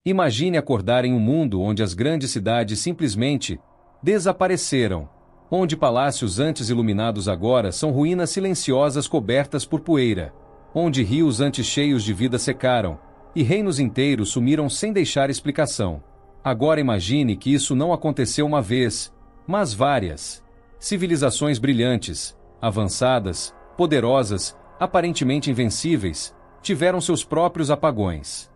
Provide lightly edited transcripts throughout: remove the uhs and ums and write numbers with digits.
Imagine acordar em um mundo onde as grandes cidades simplesmente desapareceram, onde palácios antes iluminados agora são ruínas silenciosas cobertas por poeira, onde rios antes cheios de vida secaram, e reinos inteiros sumiram sem deixar explicação. Agora imagine que isso não aconteceu uma vez, mas várias. Civilizações brilhantes, avançadas, poderosas, aparentemente invencíveis, tiveram seus próprios apagões.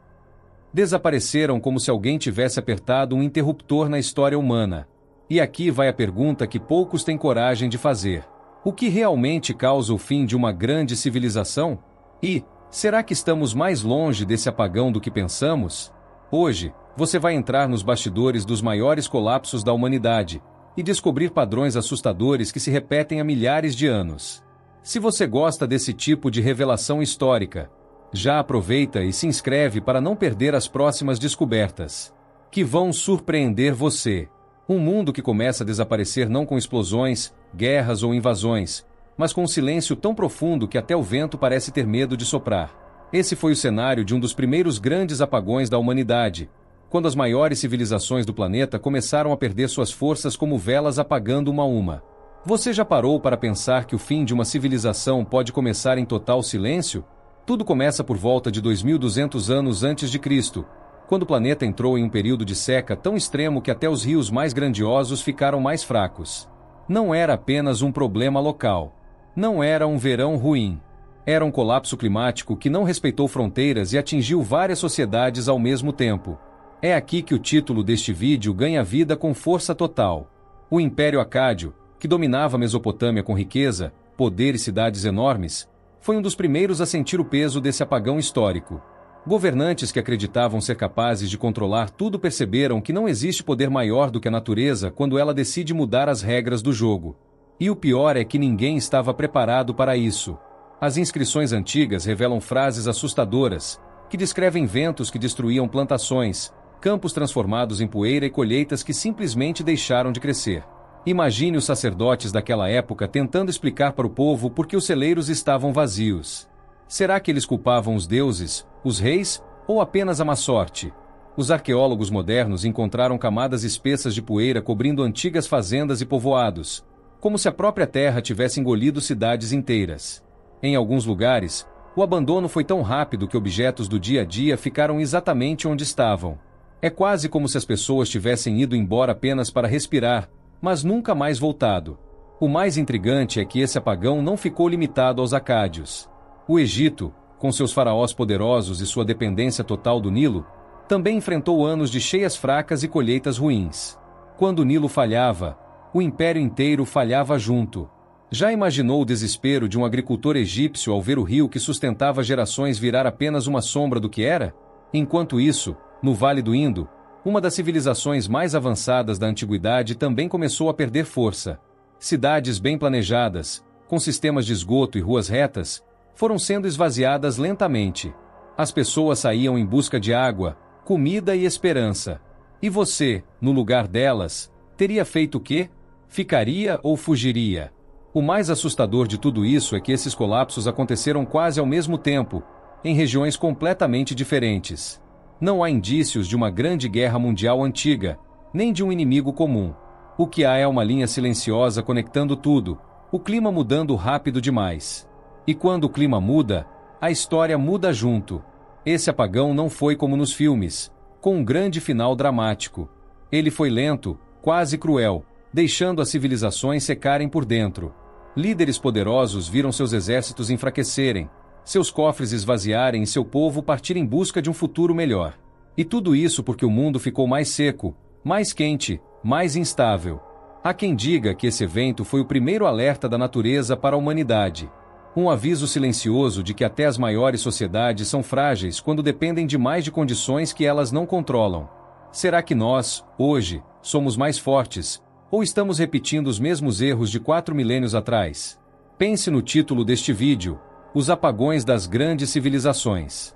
Desapareceram como se alguém tivesse apertado um interruptor na história humana. E aqui vai a pergunta que poucos têm coragem de fazer. O que realmente causa o fim de uma grande civilização? E, será que estamos mais longe desse apagão do que pensamos? Hoje, você vai entrar nos bastidores dos maiores colapsos da humanidade e descobrir padrões assustadores que se repetem há milhares de anos. Se você gosta desse tipo de revelação histórica, já aproveita e se inscreve para não perder as próximas descobertas, que vão surpreender você. Um mundo que começa a desaparecer não com explosões, guerras ou invasões, mas com um silêncio tão profundo que até o vento parece ter medo de soprar. Esse foi o cenário de um dos primeiros grandes apagões da humanidade, quando as maiores civilizações do planeta começaram a perder suas forças como velas apagando uma a uma. Você já parou para pensar que o fim de uma civilização pode começar em total silêncio? Tudo começa por volta de 2200 anos antes de Cristo, quando o planeta entrou em um período de seca tão extremo que até os rios mais grandiosos ficaram mais fracos. Não era apenas um problema local. Não era um verão ruim. Era um colapso climático que não respeitou fronteiras e atingiu várias sociedades ao mesmo tempo. É aqui que o título deste vídeo ganha vida com força total. O Império Acádio, que dominava a Mesopotâmia com riqueza, poder e cidades enormes, foi um dos primeiros a sentir o peso desse apagão histórico. Governantes que acreditavam ser capazes de controlar tudo perceberam que não existe poder maior do que a natureza quando ela decide mudar as regras do jogo. E o pior é que ninguém estava preparado para isso. As inscrições antigas revelam frases assustadoras, que descrevem ventos que destruíam plantações, campos transformados em poeira e colheitas que simplesmente deixaram de crescer. Imagine os sacerdotes daquela época tentando explicar para o povo por que os celeiros estavam vazios. Será que eles culpavam os deuses, os reis, ou apenas a má sorte? Os arqueólogos modernos encontraram camadas espessas de poeira cobrindo antigas fazendas e povoados, como se a própria terra tivesse engolido cidades inteiras. Em alguns lugares, o abandono foi tão rápido que objetos do dia a dia ficaram exatamente onde estavam. É quase como se as pessoas tivessem ido embora apenas para respirar, mas nunca mais voltado. O mais intrigante é que esse apagão não ficou limitado aos acádios. O Egito, com seus faraós poderosos e sua dependência total do Nilo, também enfrentou anos de cheias fracas e colheitas ruins. Quando o Nilo falhava, o império inteiro falhava junto. Já imaginou o desespero de um agricultor egípcio ao ver o rio que sustentava gerações virar apenas uma sombra do que era? Enquanto isso, no Vale do Indo, uma das civilizações mais avançadas da antiguidade também começou a perder força. Cidades bem planejadas, com sistemas de esgoto e ruas retas, foram sendo esvaziadas lentamente. As pessoas saíam em busca de água, comida e esperança. E você, no lugar delas, teria feito o quê? Ficaria ou fugiria? O mais assustador de tudo isso é que esses colapsos aconteceram quase ao mesmo tempo, em regiões completamente diferentes. Não há indícios de uma grande guerra mundial antiga, nem de um inimigo comum. O que há é uma linha silenciosa conectando tudo, o clima mudando rápido demais. E quando o clima muda, a história muda junto. Esse apagão não foi como nos filmes, com um grande final dramático. Ele foi lento, quase cruel, deixando as civilizações secarem por dentro. Líderes poderosos viram seus exércitos enfraquecerem, seus cofres esvaziarem e seu povo partir em busca de um futuro melhor. E tudo isso porque o mundo ficou mais seco, mais quente, mais instável. Há quem diga que esse evento foi o primeiro alerta da natureza para a humanidade. Um aviso silencioso de que até as maiores sociedades são frágeis quando dependem demais de condições que elas não controlam. Será que nós, hoje, somos mais fortes, ou estamos repetindo os mesmos erros de 4 milênios atrás? Pense no título deste vídeo: Os apagões das grandes civilizações.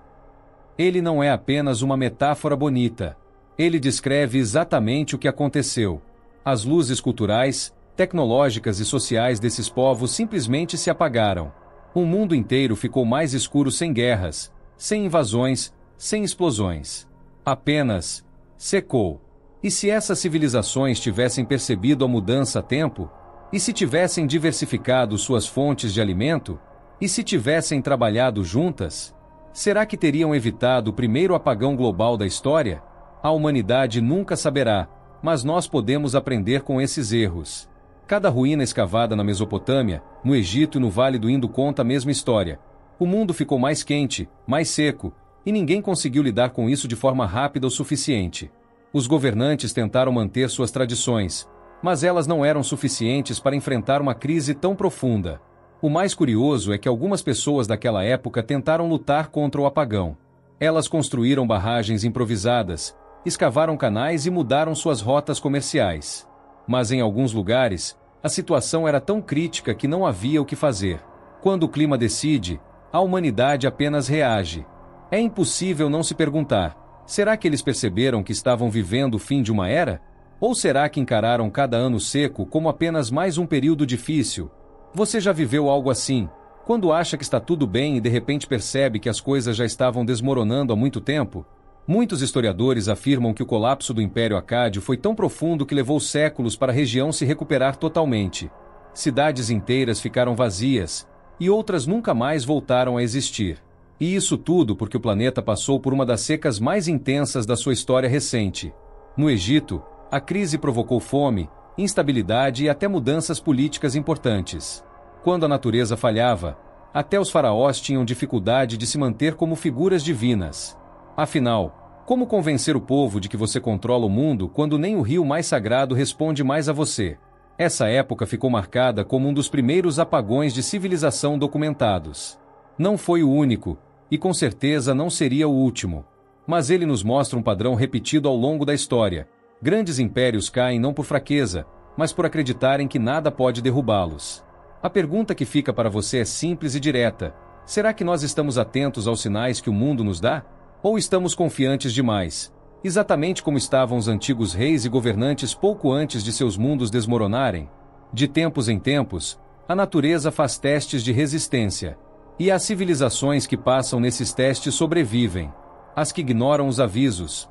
Ele não é apenas uma metáfora bonita. Ele descreve exatamente o que aconteceu. As luzes culturais, tecnológicas e sociais desses povos simplesmente se apagaram. O mundo inteiro ficou mais escuro sem guerras, sem invasões, sem explosões. Apenas secou. E se essas civilizações tivessem percebido a mudança a tempo? E se tivessem diversificado suas fontes de alimento? E se tivessem trabalhado juntas? Será que teriam evitado o primeiro apagão global da história? A humanidade nunca saberá, mas nós podemos aprender com esses erros. Cada ruína escavada na Mesopotâmia, no Egito e no Vale do Indo conta a mesma história. O mundo ficou mais quente, mais seco, e ninguém conseguiu lidar com isso de forma rápida o suficiente. Os governantes tentaram manter suas tradições, mas elas não eram suficientes para enfrentar uma crise tão profunda. O mais curioso é que algumas pessoas daquela época tentaram lutar contra o apagão. Elas construíram barragens improvisadas, escavaram canais e mudaram suas rotas comerciais. Mas em alguns lugares, a situação era tão crítica que não havia o que fazer. Quando o clima decide, a humanidade apenas reage. É impossível não se perguntar: será que eles perceberam que estavam vivendo o fim de uma era? Ou será que encararam cada ano seco como apenas mais um período difícil? Você já viveu algo assim, quando acha que está tudo bem e de repente percebe que as coisas já estavam desmoronando há muito tempo? Muitos historiadores afirmam que o colapso do Império Acádio foi tão profundo que levou séculos para a região se recuperar totalmente. Cidades inteiras ficaram vazias, e outras nunca mais voltaram a existir. E isso tudo porque o planeta passou por uma das secas mais intensas da sua história recente. No Egito, a crise provocou fome, instabilidade e até mudanças políticas importantes. Quando a natureza falhava, até os faraós tinham dificuldade de se manter como figuras divinas. Afinal, como convencer o povo de que você controla o mundo quando nem o rio mais sagrado responde mais a você? Essa época ficou marcada como um dos primeiros apagões de civilização documentados. Não foi o único, e com certeza não seria o último. Mas ele nos mostra um padrão repetido ao longo da história. Grandes impérios caem não por fraqueza, mas por acreditarem que nada pode derrubá-los. A pergunta que fica para você é simples e direta: será que nós estamos atentos aos sinais que o mundo nos dá? Ou estamos confiantes demais, exatamente como estavam os antigos reis e governantes pouco antes de seus mundos desmoronarem? De tempos em tempos, a natureza faz testes de resistência. E as civilizações que passam nesses testes sobrevivem. As que ignoram os avisos,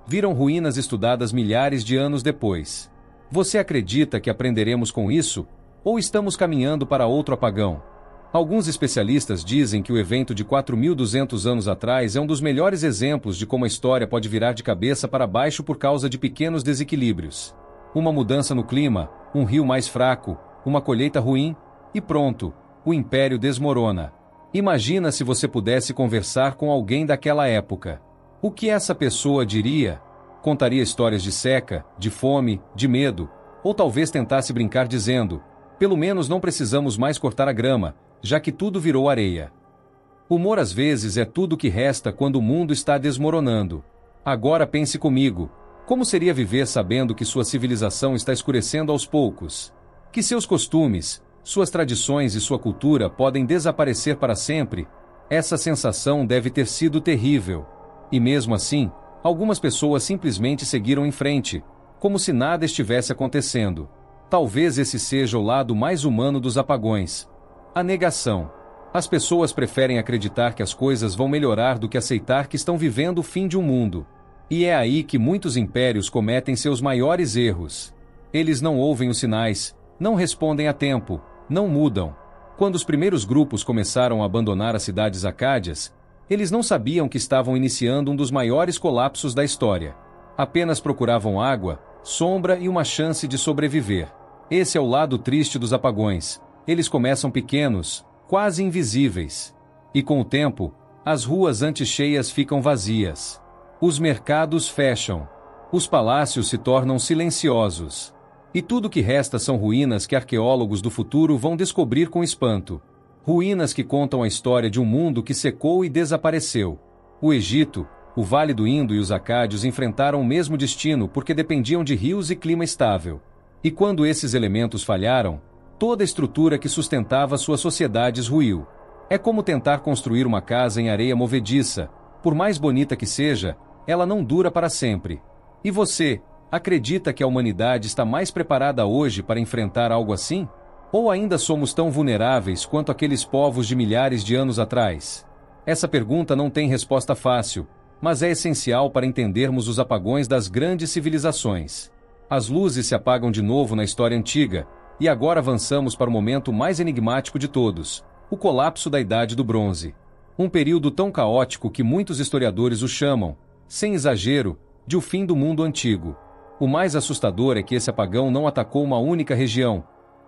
viram ruínas estudadas milhares de anos depois. Você acredita que aprenderemos com isso? Ou estamos caminhando para outro apagão? Alguns especialistas dizem que o evento de 4.200 anos atrás é um dos melhores exemplos de como a história pode virar de cabeça para baixo por causa de pequenos desequilíbrios. Uma mudança no clima, um rio mais fraco, uma colheita ruim, e pronto, o império desmorona. Imagina se você pudesse conversar com alguém daquela época. O que essa pessoa diria? Contaria histórias de seca, de fome, de medo, ou talvez tentasse brincar dizendo: pelo menos não precisamos mais cortar a grama, já que tudo virou areia. Humor às vezes é tudo o que resta quando o mundo está desmoronando. Agora pense comigo: como seria viver sabendo que sua civilização está escurecendo aos poucos? Que seus costumes, suas tradições e sua cultura podem desaparecer para sempre? Essa sensação deve ter sido terrível. E mesmo assim, algumas pessoas simplesmente seguiram em frente, como se nada estivesse acontecendo. Talvez esse seja o lado mais humano dos apagões: a negação. As pessoas preferem acreditar que as coisas vão melhorar do que aceitar que estão vivendo o fim de um mundo. E é aí que muitos impérios cometem seus maiores erros. Eles não ouvem os sinais, não respondem a tempo, não mudam. Quando os primeiros grupos começaram a abandonar as cidades acádias, eles não sabiam que estavam iniciando um dos maiores colapsos da história. Apenas procuravam água, sombra e uma chance de sobreviver. Esse é o lado triste dos apagões. Eles começam pequenos, quase invisíveis. E com o tempo, as ruas antes cheias ficam vazias. Os mercados fecham. Os palácios se tornam silenciosos. E tudo que resta são ruínas que arqueólogos do futuro vão descobrir com espanto. Ruínas que contam a história de um mundo que secou e desapareceu. O Egito, o Vale do Indo e os acádios enfrentaram o mesmo destino porque dependiam de rios e clima estável. E quando esses elementos falharam, toda a estrutura que sustentava suas sociedades ruiu. É como tentar construir uma casa em areia movediça. Por mais bonita que seja, ela não dura para sempre. E você, acredita que a humanidade está mais preparada hoje para enfrentar algo assim? Ou ainda somos tão vulneráveis quanto aqueles povos de milhares de anos atrás? Essa pergunta não tem resposta fácil, mas é essencial para entendermos os apagões das grandes civilizações. As luzes se apagam de novo na história antiga, e agora avançamos para o momento mais enigmático de todos, o colapso da Idade do Bronze. Um período tão caótico que muitos historiadores o chamam, sem exagero, de o fim do mundo antigo. O mais assustador é que esse apagão não atacou uma única região.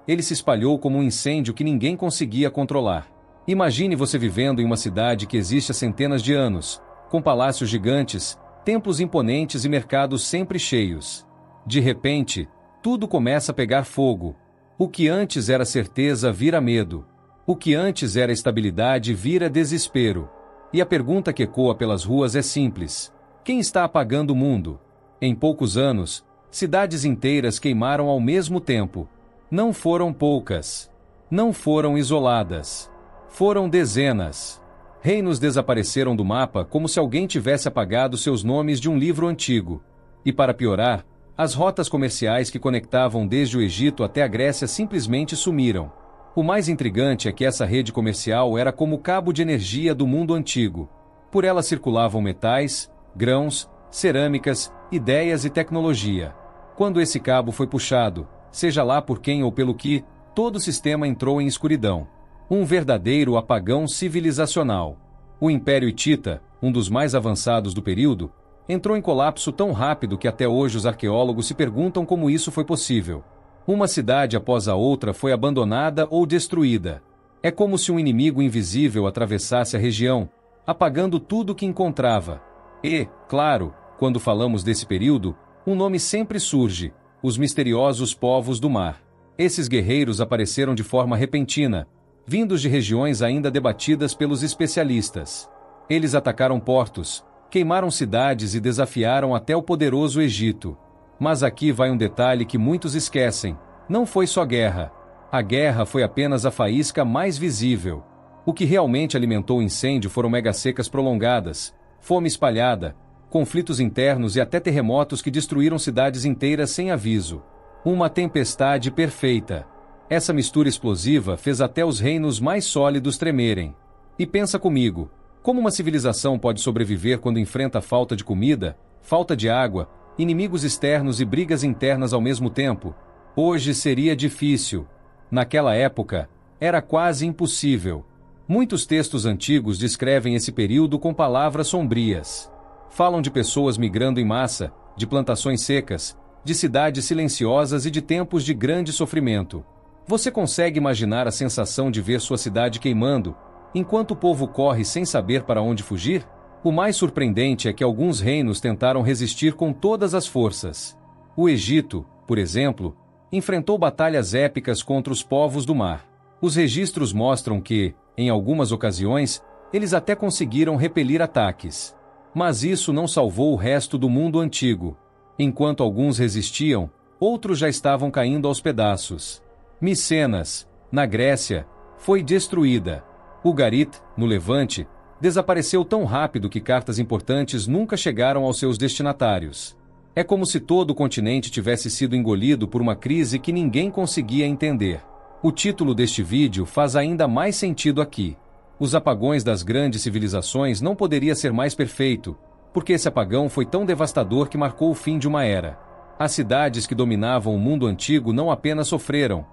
Ele se espalhou como um incêndio que ninguém conseguia controlar. Imagine você vivendo em uma cidade que existe há centenas de anos, com palácios gigantes, templos imponentes e mercados sempre cheios. De repente, tudo começa a pegar fogo. O que antes era certeza vira medo. O que antes era estabilidade vira desespero. E a pergunta que ecoa pelas ruas é simples: quem está apagando o mundo? Em poucos anos, cidades inteiras queimaram ao mesmo tempo. Não foram poucas. Não foram isoladas. Foram dezenas. Reinos desapareceram do mapa como se alguém tivesse apagado seus nomes de um livro antigo. E para piorar, as rotas comerciais que conectavam desde o Egito até a Grécia simplesmente sumiram. O mais intrigante é que essa rede comercial era como o cabo de energia do mundo antigo. Por ela circulavam metais, grãos, cerâmicas, ideias e tecnologia. Quando esse cabo foi puxado, seja lá por quem ou pelo que, todo o sistema entrou em escuridão. Um verdadeiro apagão civilizacional. O Império Hitita, um dos mais avançados do período, entrou em colapso tão rápido que até hoje os arqueólogos se perguntam como isso foi possível. Uma cidade após a outra foi abandonada ou destruída. É como se um inimigo invisível atravessasse a região, apagando tudo que encontrava. E, claro, quando falamos desse período, um nome sempre surge: os misteriosos povos do mar. Esses guerreiros apareceram de forma repentina, vindos de regiões ainda debatidas pelos especialistas. Eles atacaram portos, queimaram cidades e desafiaram até o poderoso Egito. Mas aqui vai um detalhe que muitos esquecem: não foi só guerra. A guerra foi apenas a faísca mais visível. O que realmente alimentou o incêndio foram mega-secas prolongadas, fome espalhada, conflitos internos e até terremotos que destruíram cidades inteiras sem aviso. Uma tempestade perfeita. Essa mistura explosiva fez até os reinos mais sólidos tremerem. E pensa comigo, como uma civilização pode sobreviver quando enfrenta falta de comida, falta de água, inimigos externos e brigas internas ao mesmo tempo? Hoje seria difícil. Naquela época, era quase impossível. Muitos textos antigos descrevem esse período com palavras sombrias. Falam de pessoas migrando em massa, de plantações secas, de cidades silenciosas e de tempos de grande sofrimento. Você consegue imaginar a sensação de ver sua cidade queimando, enquanto o povo corre sem saber para onde fugir? O mais surpreendente é que alguns reinos tentaram resistir com todas as forças. O Egito, por exemplo, enfrentou batalhas épicas contra os povos do mar. Os registros mostram que, em algumas ocasiões, eles até conseguiram repelir ataques. Mas isso não salvou o resto do mundo antigo. Enquanto alguns resistiam, outros já estavam caindo aos pedaços. Micenas, na Grécia, foi destruída. Ugarit, no Levante, desapareceu tão rápido que cartas importantes nunca chegaram aos seus destinatários. É como se todo o continente tivesse sido engolido por uma crise que ninguém conseguia entender. O título deste vídeo faz ainda mais sentido aqui. Os apagões das grandes civilizações não poderia ser mais perfeito, porque esse apagão foi tão devastador que marcou o fim de uma era. As cidades que dominavam o mundo antigo não apenas sofreram,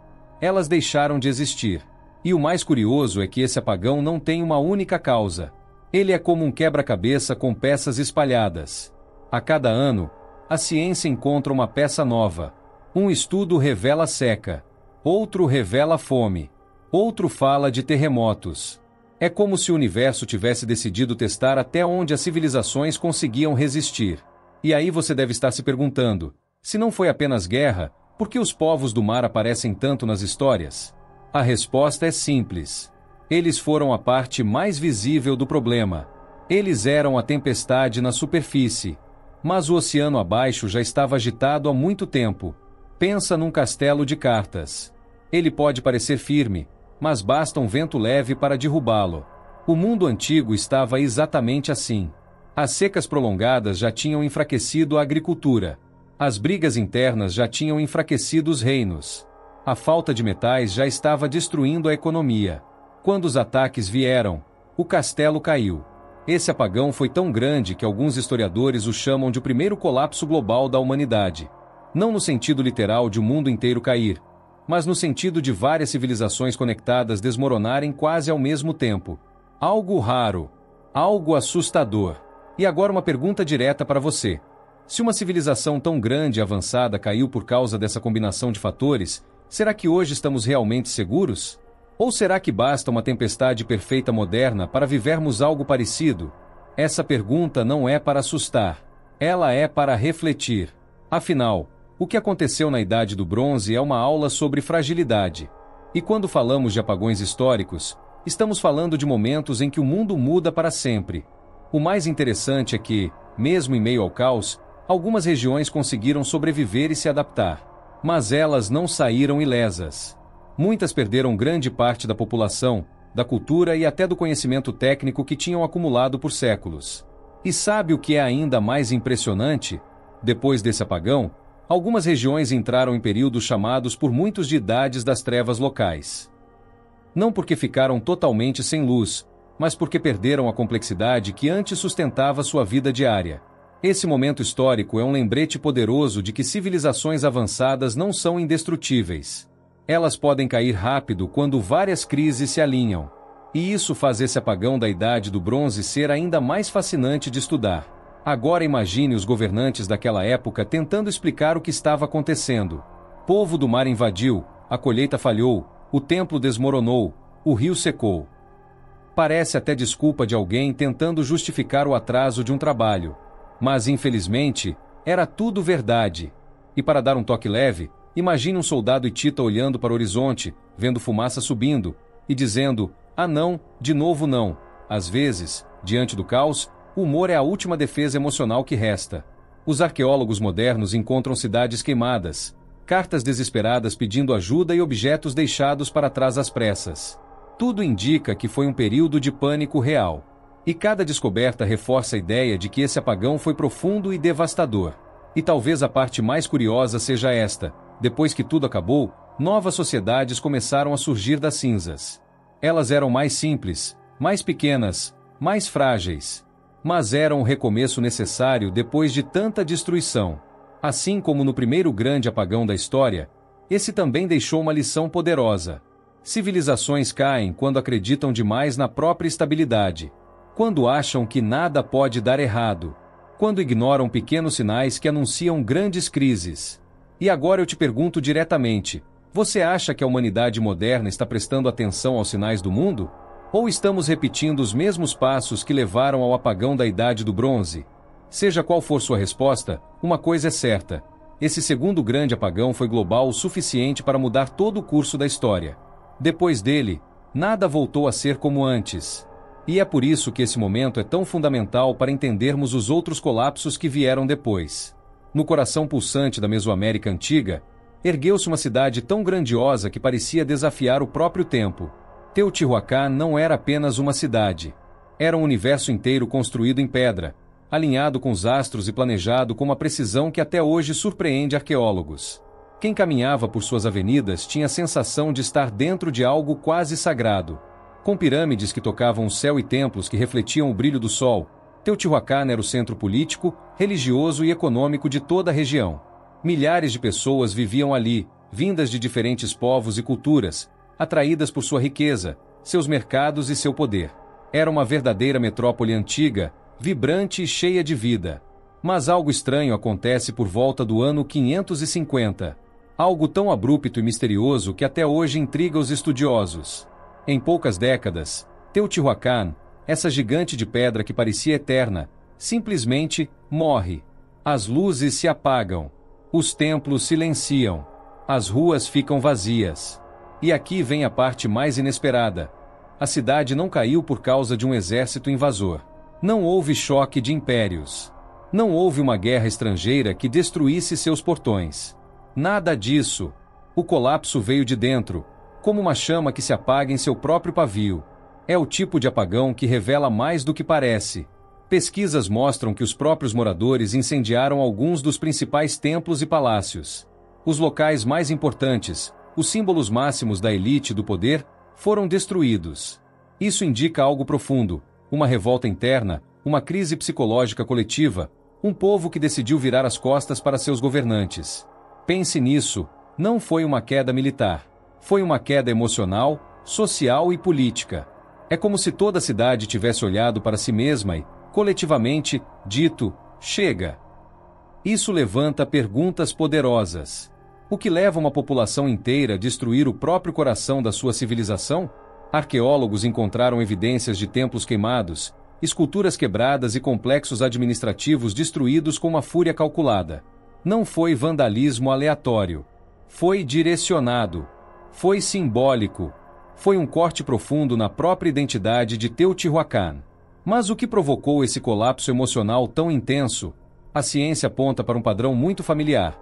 elas deixaram de existir. E o mais curioso é que esse apagão não tem uma única causa. Ele é como um quebra-cabeça com peças espalhadas. A cada ano, a ciência encontra uma peça nova. Um estudo revela seca, outro revela fome, outro fala de terremotos. É como se o universo tivesse decidido testar até onde as civilizações conseguiam resistir. E aí você deve estar se perguntando: se não foi apenas guerra, por que os povos do mar aparecem tanto nas histórias? A resposta é simples. Eles foram a parte mais visível do problema. Eles eram a tempestade na superfície. Mas o oceano abaixo já estava agitado há muito tempo. Pensa num castelo de cartas. Ele pode parecer firme, mas basta um vento leve para derrubá-lo. O mundo antigo estava exatamente assim. As secas prolongadas já tinham enfraquecido a agricultura. As brigas internas já tinham enfraquecido os reinos. A falta de metais já estava destruindo a economia. Quando os ataques vieram, o castelo caiu. Esse apagão foi tão grande que alguns historiadores o chamam de o primeiro colapso global da humanidade. Não no sentido literal de o mundo inteiro cair, mas no sentido de várias civilizações conectadas desmoronarem quase ao mesmo tempo. Algo raro, algo assustador. E agora uma pergunta direta para você. Se uma civilização tão grande e avançada caiu por causa dessa combinação de fatores, será que hoje estamos realmente seguros? Ou será que basta uma tempestade perfeita moderna para vivermos algo parecido? Essa pergunta não é para assustar. Ela é para refletir. Afinal, o que aconteceu na Idade do Bronze é uma aula sobre fragilidade. E quando falamos de apagões históricos, estamos falando de momentos em que o mundo muda para sempre. O mais interessante é que, mesmo em meio ao caos, algumas regiões conseguiram sobreviver e se adaptar. Mas elas não saíram ilesas. Muitas perderam grande parte da população, da cultura e até do conhecimento técnico que tinham acumulado por séculos. E sabe o que é ainda mais impressionante? Depois desse apagão, algumas regiões entraram em períodos chamados por muitos de idades das trevas locais. Não porque ficaram totalmente sem luz, mas porque perderam a complexidade que antes sustentava sua vida diária. Esse momento histórico é um lembrete poderoso de que civilizações avançadas não são indestrutíveis. Elas podem cair rápido quando várias crises se alinham. E isso faz esse apagão da Idade do Bronze ser ainda mais fascinante de estudar. Agora imagine os governantes daquela época tentando explicar o que estava acontecendo. Povo do mar invadiu, a colheita falhou, o templo desmoronou, o rio secou. Parece até desculpa de alguém tentando justificar o atraso de um trabalho. Mas, infelizmente, era tudo verdade. E para dar um toque leve, imagine um soldado hitita olhando para o horizonte, vendo fumaça subindo, e dizendo, ah não, de novo não. Às vezes, diante do caos, o humor é a última defesa emocional que resta. Os arqueólogos modernos encontram cidades queimadas, cartas desesperadas pedindo ajuda e objetos deixados para trás às pressas. Tudo indica que foi um período de pânico real. E cada descoberta reforça a ideia de que esse apagão foi profundo e devastador. E talvez a parte mais curiosa seja esta: depois que tudo acabou, novas sociedades começaram a surgir das cinzas. Elas eram mais simples, mais pequenas, mais frágeis. Mas eram o recomeço necessário depois de tanta destruição. Assim como no primeiro grande apagão da história, esse também deixou uma lição poderosa. Civilizações caem quando acreditam demais na própria estabilidade. Quando acham que nada pode dar errado. Quando ignoram pequenos sinais que anunciam grandes crises. E agora eu te pergunto diretamente: você acha que a humanidade moderna está prestando atenção aos sinais do mundo? Ou estamos repetindo os mesmos passos que levaram ao apagão da Idade do Bronze? Seja qual for sua resposta, uma coisa é certa: esse segundo grande apagão foi global o suficiente para mudar todo o curso da história. Depois dele, nada voltou a ser como antes. E é por isso que esse momento é tão fundamental para entendermos os outros colapsos que vieram depois. No coração pulsante da Mesoamérica antiga, ergueu-se uma cidade tão grandiosa que parecia desafiar o próprio tempo. Teotihuacan não era apenas uma cidade. Era um universo inteiro construído em pedra, alinhado com os astros e planejado com uma precisão que até hoje surpreende arqueólogos. Quem caminhava por suas avenidas tinha a sensação de estar dentro de algo quase sagrado. Com pirâmides que tocavam o céu e templos que refletiam o brilho do sol, Teotihuacan era o centro político, religioso e econômico de toda a região. Milhares de pessoas viviam ali, vindas de diferentes povos e culturas, atraídas por sua riqueza, seus mercados e seu poder. Era uma verdadeira metrópole antiga, vibrante e cheia de vida. Mas algo estranho acontece por volta do ano 550. Algo tão abrupto e misterioso que até hoje intriga os estudiosos. Em poucas décadas, Teotihuacan, essa gigante de pedra que parecia eterna, simplesmente morre. As luzes se apagam. Os templos silenciam. As ruas ficam vazias. E aqui vem a parte mais inesperada. A cidade não caiu por causa de um exército invasor. Não houve choque de impérios. Não houve uma guerra estrangeira que destruísse seus portões. Nada disso. O colapso veio de dentro, como uma chama que se apaga em seu próprio pavio. É o tipo de apagão que revela mais do que parece. Pesquisas mostram que os próprios moradores incendiaram alguns dos principais templos e palácios. Os locais mais importantes, os símbolos máximos da elite do poder, foram destruídos. Isso indica algo profundo. uma revolta interna, uma crise psicológica coletiva, um povo que decidiu virar as costas para seus governantes. Pense nisso, não foi uma queda militar. Foi uma queda emocional, social e política. É como se toda a cidade tivesse olhado para si mesma e, coletivamente, dito, chega. Isso levanta perguntas poderosas. O que leva uma população inteira a destruir o próprio coração da sua civilização? Arqueólogos encontraram evidências de templos queimados, esculturas quebradas e complexos administrativos destruídos com uma fúria calculada. Não foi vandalismo aleatório. Foi direcionado. Foi simbólico. Foi um corte profundo na própria identidade de Teotihuacan. Mas o que provocou esse colapso emocional tão intenso? A ciência aponta para um padrão muito familiar.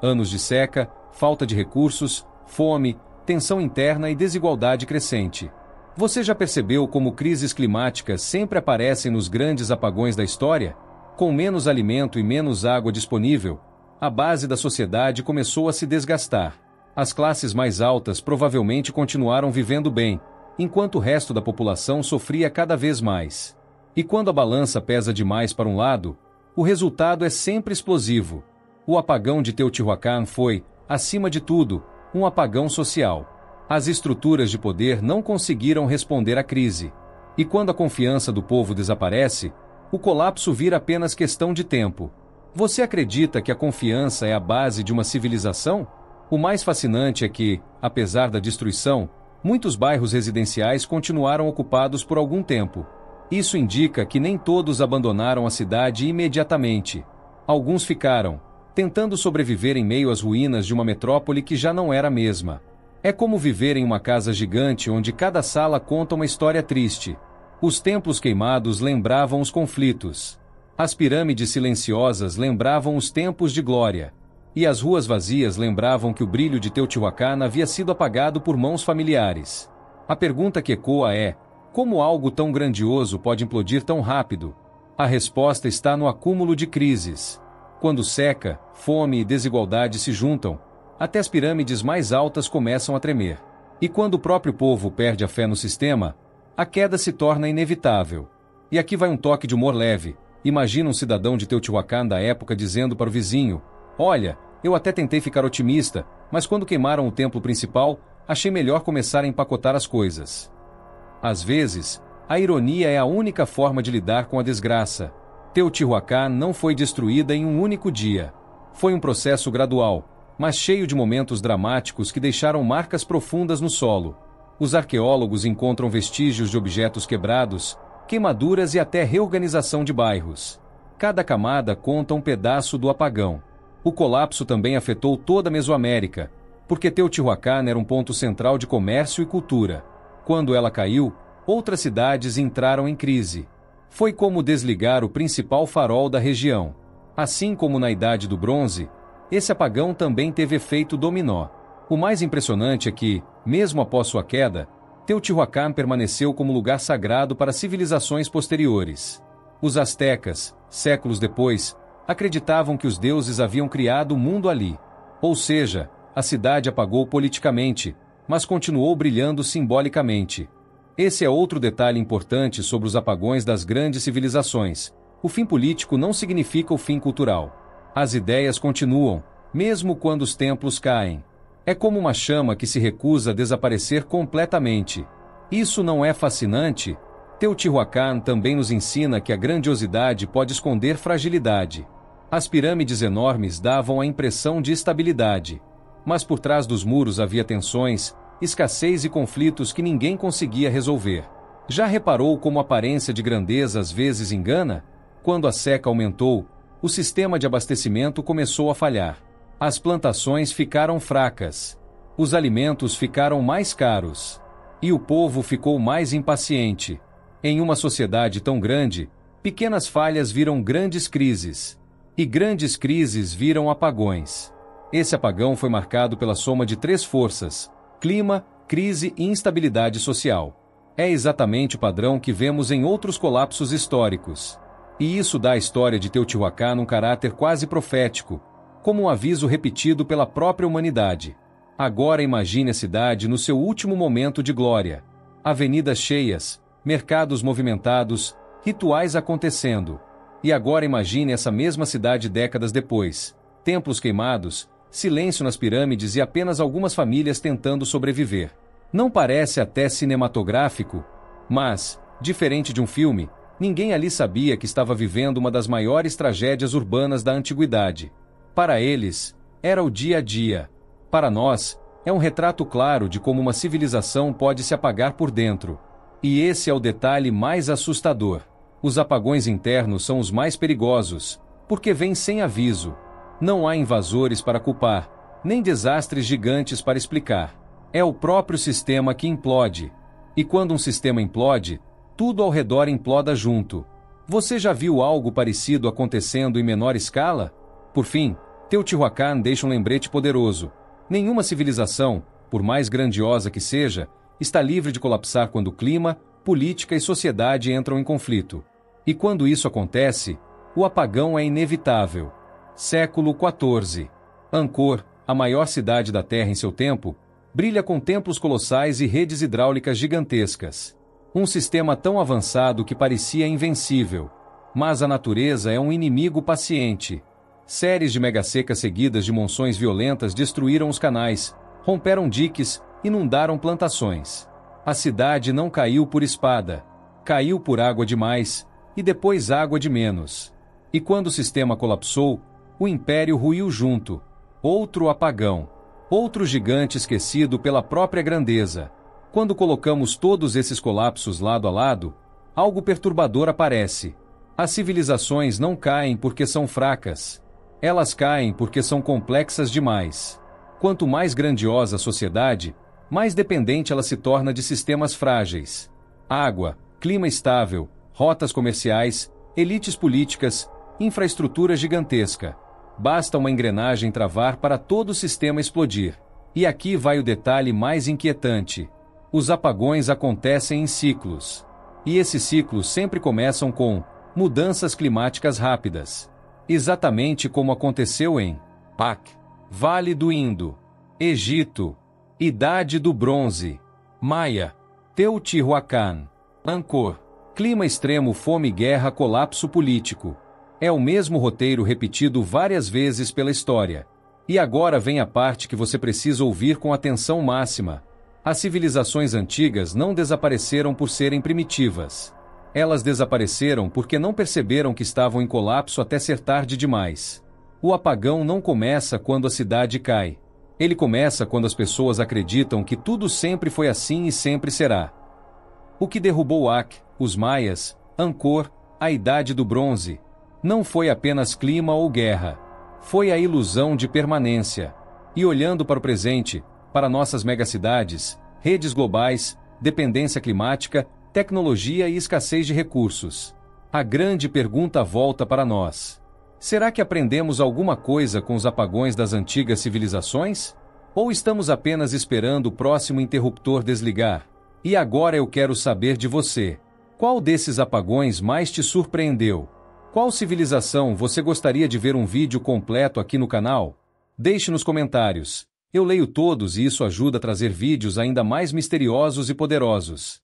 Anos de seca, falta de recursos, fome, tensão interna e desigualdade crescente. Você já percebeu como crises climáticas sempre aparecem nos grandes apagões da história? Com menos alimento e menos água disponível, a base da sociedade começou a se desgastar. As classes mais altas provavelmente continuaram vivendo bem, enquanto o resto da população sofria cada vez mais. E quando a balança pesa demais para um lado, o resultado é sempre explosivo. O apagão de Teotihuacan foi, acima de tudo, um apagão social. As estruturas de poder não conseguiram responder à crise. E quando a confiança do povo desaparece, o colapso vira apenas questão de tempo. Você acredita que a confiança é a base de uma civilização? O mais fascinante é que, apesar da destruição, muitos bairros residenciais continuaram ocupados por algum tempo. Isso indica que nem todos abandonaram a cidade imediatamente. Alguns ficaram, tentando sobreviver em meio às ruínas de uma metrópole que já não era a mesma. É como viver em uma casa gigante onde cada sala conta uma história triste. Os templos queimados lembravam os conflitos. As pirâmides silenciosas lembravam os tempos de glória. E as ruas vazias lembravam que o brilho de Teotihuacan havia sido apagado por mãos familiares. A pergunta que ecoa é: como algo tão grandioso pode implodir tão rápido? A resposta está no acúmulo de crises. Quando seca, fome e desigualdade se juntam, até as pirâmides mais altas começam a tremer. E quando o próprio povo perde a fé no sistema, a queda se torna inevitável. E aqui vai um toque de humor leve. Imagina um cidadão de Teotihuacan da época dizendo para o vizinho: olha, eu até tentei ficar otimista, mas quando queimaram o templo principal, achei melhor começar a empacotar as coisas. Às vezes, a ironia é a única forma de lidar com a desgraça. Teotihuacan não foi destruída em um único dia. Foi um processo gradual, mas cheio de momentos dramáticos que deixaram marcas profundas no solo. Os arqueólogos encontram vestígios de objetos quebrados, queimaduras e até reorganização de bairros. Cada camada conta um pedaço do apagão. O colapso também afetou toda a Mesoamérica, porque Teotihuacan era um ponto central de comércio e cultura. Quando ela caiu, outras cidades entraram em crise. Foi como desligar o principal farol da região. Assim como na Idade do Bronze, esse apagão também teve efeito dominó. O mais impressionante é que, mesmo após sua queda, Teotihuacan permaneceu como lugar sagrado para civilizações posteriores. Os astecas, séculos depois, acreditavam que os deuses haviam criado o mundo ali. Ou seja, a cidade apagou politicamente, mas continuou brilhando simbolicamente. Esse é outro detalhe importante sobre os apagões das grandes civilizações. O fim político não significa o fim cultural. As ideias continuam, mesmo quando os templos caem. É como uma chama que se recusa a desaparecer completamente. Isso não é fascinante? Teotihuacan também nos ensina que a grandiosidade pode esconder fragilidade. As pirâmides enormes davam a impressão de estabilidade. Mas por trás dos muros havia tensões, escassez e conflitos que ninguém conseguia resolver. Já reparou como a aparência de grandeza às vezes engana? Quando a seca aumentou, o sistema de abastecimento começou a falhar. As plantações ficaram fracas. Os alimentos ficaram mais caros. E o povo ficou mais impaciente. Em uma sociedade tão grande, pequenas falhas viram grandes crises. E grandes crises viram apagões. Esse apagão foi marcado pela soma de 3 forças: clima, crise e instabilidade social. É exatamente o padrão que vemos em outros colapsos históricos. E isso dá à história de Teotihuacan um caráter quase profético, como um aviso repetido pela própria humanidade. Agora imagine a cidade no seu último momento de glória. Avenidas cheias, mercados movimentados, rituais acontecendo. E agora imagine essa mesma cidade décadas depois. Templos queimados, silêncio nas pirâmides e apenas algumas famílias tentando sobreviver. Não parece até cinematográfico? Mas, diferente de um filme, ninguém ali sabia que estava vivendo uma das maiores tragédias urbanas da antiguidade. Para eles, era o dia a dia. Para nós, é um retrato claro de como uma civilização pode se apagar por dentro. E esse é o detalhe mais assustador. Os apagões internos são os mais perigosos, porque vêm sem aviso. Não há invasores para culpar, nem desastres gigantes para explicar. É o próprio sistema que implode. E quando um sistema implode, tudo ao redor imploda junto. Você já viu algo parecido acontecendo em menor escala? Por fim, Teotihuacan deixa um lembrete poderoso. Nenhuma civilização, por mais grandiosa que seja, está livre de colapsar quando clima, política e sociedade entram em conflito. E quando isso acontece, o apagão é inevitável. Século XIV. Angkor, a maior cidade da Terra em seu tempo, brilha com templos colossais e redes hidráulicas gigantescas. Um sistema tão avançado que parecia invencível. Mas a natureza é um inimigo paciente. Séries de megassecas seguidas de monções violentas destruíram os canais, romperam diques, inundaram plantações. A cidade não caiu por espada. Caiu por água demais, e depois água de menos. E quando o sistema colapsou, o império ruiu junto. Outro apagão. Outro gigante esquecido pela própria grandeza. Quando colocamos todos esses colapsos lado a lado, algo perturbador aparece. As civilizações não caem porque são fracas. Elas caem porque são complexas demais. Quanto mais grandiosa a sociedade, mais dependente ela se torna de sistemas frágeis. Água, clima estável, rotas comerciais, elites políticas, infraestrutura gigantesca. Basta uma engrenagem travar para todo o sistema explodir. E aqui vai o detalhe mais inquietante. Os apagões acontecem em ciclos. E esses ciclos sempre começam com mudanças climáticas rápidas. Exatamente como aconteceu em Pak, Vale do Indo, Egito, Idade do Bronze, Maia, Teotihuacan, Angkor. Clima extremo, fome, guerra, colapso político. É o mesmo roteiro repetido várias vezes pela história. E agora vem a parte que você precisa ouvir com atenção máxima. As civilizações antigas não desapareceram por serem primitivas. Elas desapareceram porque não perceberam que estavam em colapso até ser tarde demais. O apagão não começa quando a cidade cai. Ele começa quando as pessoas acreditam que tudo sempre foi assim e sempre será. O que derrubou Ak, os Maias, Angkor, a Idade do Bronze, não foi apenas clima ou guerra. Foi a ilusão de permanência. E olhando para o presente, para nossas megacidades, redes globais, dependência climática, tecnologia e escassez de recursos. A grande pergunta volta para nós. Será que aprendemos alguma coisa com os apagões das antigas civilizações? Ou estamos apenas esperando o próximo interruptor desligar? E agora eu quero saber de você. Qual desses apagões mais te surpreendeu? Qual civilização você gostaria de ver um vídeo completo aqui no canal? Deixe nos comentários. Eu leio todos e isso ajuda a trazer vídeos ainda mais misteriosos e poderosos.